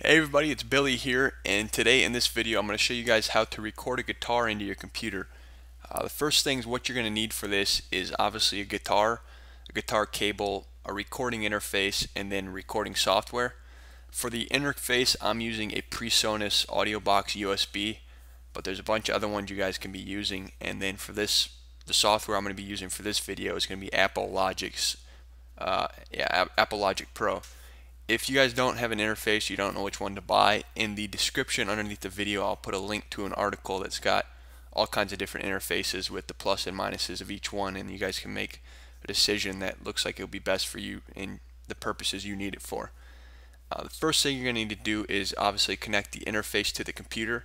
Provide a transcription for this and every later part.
Hey everybody, it's Billy here, and today in this video I'm going to show you guys how to record a guitar into your computer. The first thing is what you're going to need for this is obviously a guitar cable, a recording interface, and then recording software. For the interface I'm using a PreSonus AudioBox USB, but there's a bunch of other ones you guys can be using. And then for this, the software I'm going to be using for this video is going to be Apple Logic Pro. If you guys don't have an interface, you don't know which one to buy, in the description underneath the video I'll put a link to an article that's got all kinds of different interfaces with the plus and minuses of each one, and you guys can make a decision that looks like it'll be best for you in the purposes you need it for. The first thing you're going to need to do is obviously connect the interface to the computer.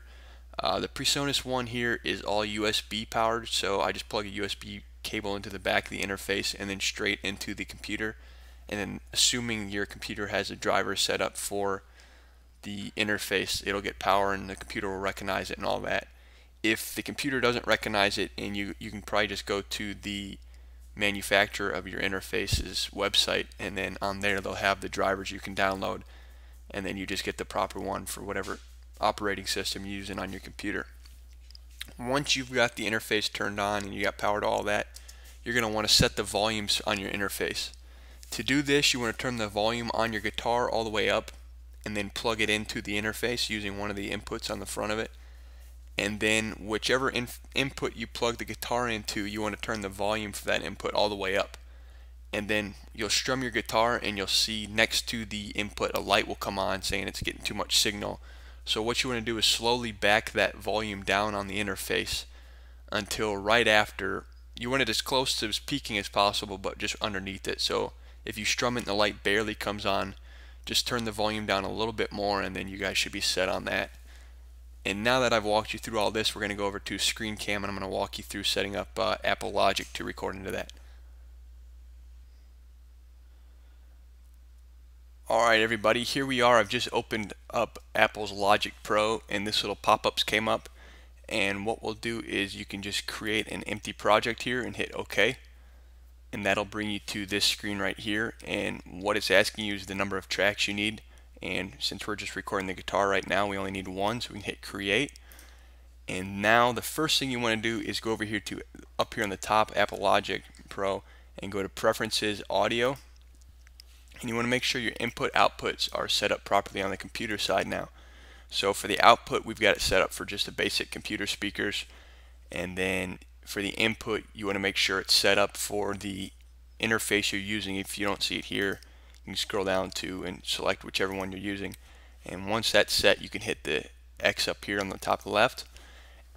The PreSonus one here is all USB powered, so I just plug a USB cable into the back of the interface and then straight into the computer. And then assuming your computer has a driver set up for the interface, it'll get power and the computer will recognize it and all that. If the computer doesn't recognize it, and you can probably just go to the manufacturer of your interface's website, and then on there they'll have the drivers you can download, and then you just get the proper one for whatever operating system you're using on your computer. Once you've got the interface turned on and you got power to all that, you're going to want to set the volumes on your interface. To do this, you want to turn the volume on your guitar all the way up and then plug it into the interface using one of the inputs on the front of it. And then whichever input you plug the guitar into, you want to turn the volume for that input all the way up. And then you'll strum your guitar and you'll see next to the input a light will come on saying it's getting too much signal. So what you want to do is slowly back that volume down on the interface until right after, you want it as close to as peaking as possible but just underneath it. So if you strum it and the light barely comes on, just turn the volume down a little bit more and then you guys should be set on that. And now that I've walked you through all this, we're going to go over to Screen Cam and I'm going to walk you through setting up Apple Logic to record into that. Alright everybody, here we are. I've just opened up Apple's Logic Pro and this little pop-ups came up, and what we'll do is you can just create an empty project here and hit OK. And that'll bring you to this screen right here, and what it's asking you is the number of tracks you need, and since we're just recording the guitar right now we only need one, so we can hit create. And now the first thing you want to do is go over here to up here on the top, Apple Logic Pro, and go to Preferences, Audio, and you want to make sure your input outputs are set up properly on the computer side now. So for the output we've got it set up for just the basic computer speakers, and then for the input you want to make sure it's set up for the interface you're using. If you don't see it here, you can scroll down to and select whichever one you're using, and once that's set you can hit the X up here on the top left.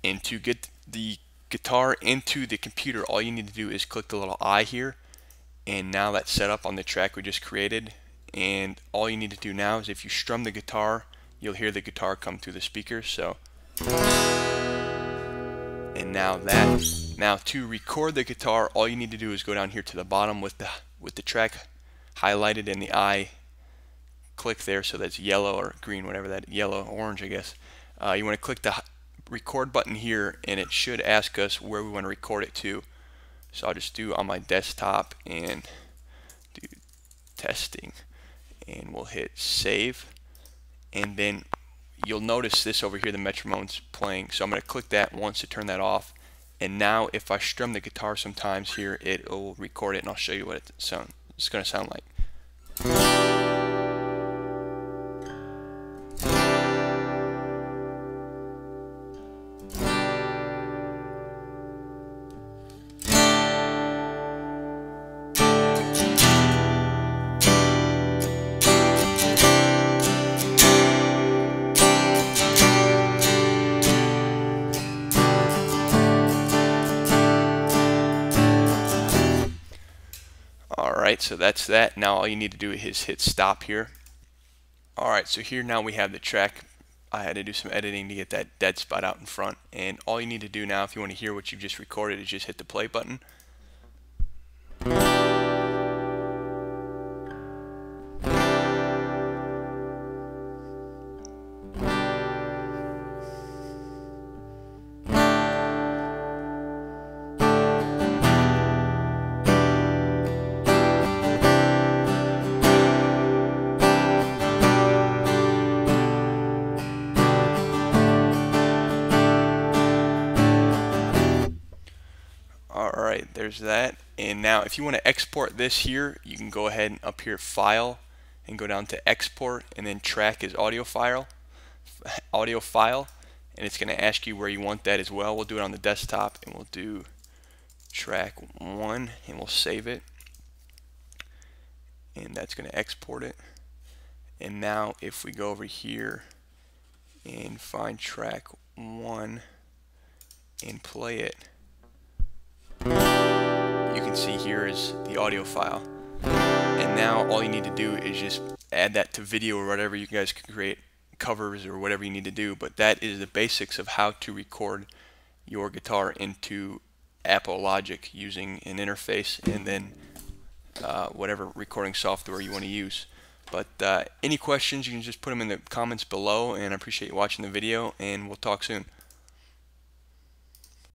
And to get the guitar into the computer, all you need to do is click the little I here, and now that's set up on the track we just created. And all you need to do now is if you strum the guitar, you'll hear the guitar come through the speakers. So and now to record the guitar, all you need to do is go down here to the bottom with the track highlighted and the I, click there so that's yellow or green, whatever that, yellow, orange I guess. You want to click the record button here and it should ask us where we want to record it to. So I'll just do on my desktop and do testing, and we'll hit save, and then you'll notice this over here, the metronome's playing, so I'm going to click that once to turn that off. And now if I strum the guitar sometimes here, it'll record it, and I'll show you what it's going to sound like. Alright, so that's that. Now all you need to do is hit stop here. Alright, so here now we have the track. I had to do some editing to get that dead spot out in front, and all you need to do now if you want to hear what you've just recorded is just hit the play button. there's that. And now if you want to export this here, you can go ahead and up here File and go down to Export, and then Track as audio file, and it's going to ask you where you want that as well. We'll do it on the desktop, and we'll do track 1, and we'll save it, and that's going to export it. And now if we go over here and find track 1 and play it, you can see here is the audio file. And now all you need to do is just add that to video or whatever. You guys can create covers or whatever you need to do, but that is the basics of how to record your guitar into Apple Logic using an interface, and then whatever recording software you want to use. But any questions, you can just put them in the comments below, and I appreciate you watching the video, and we'll talk soon.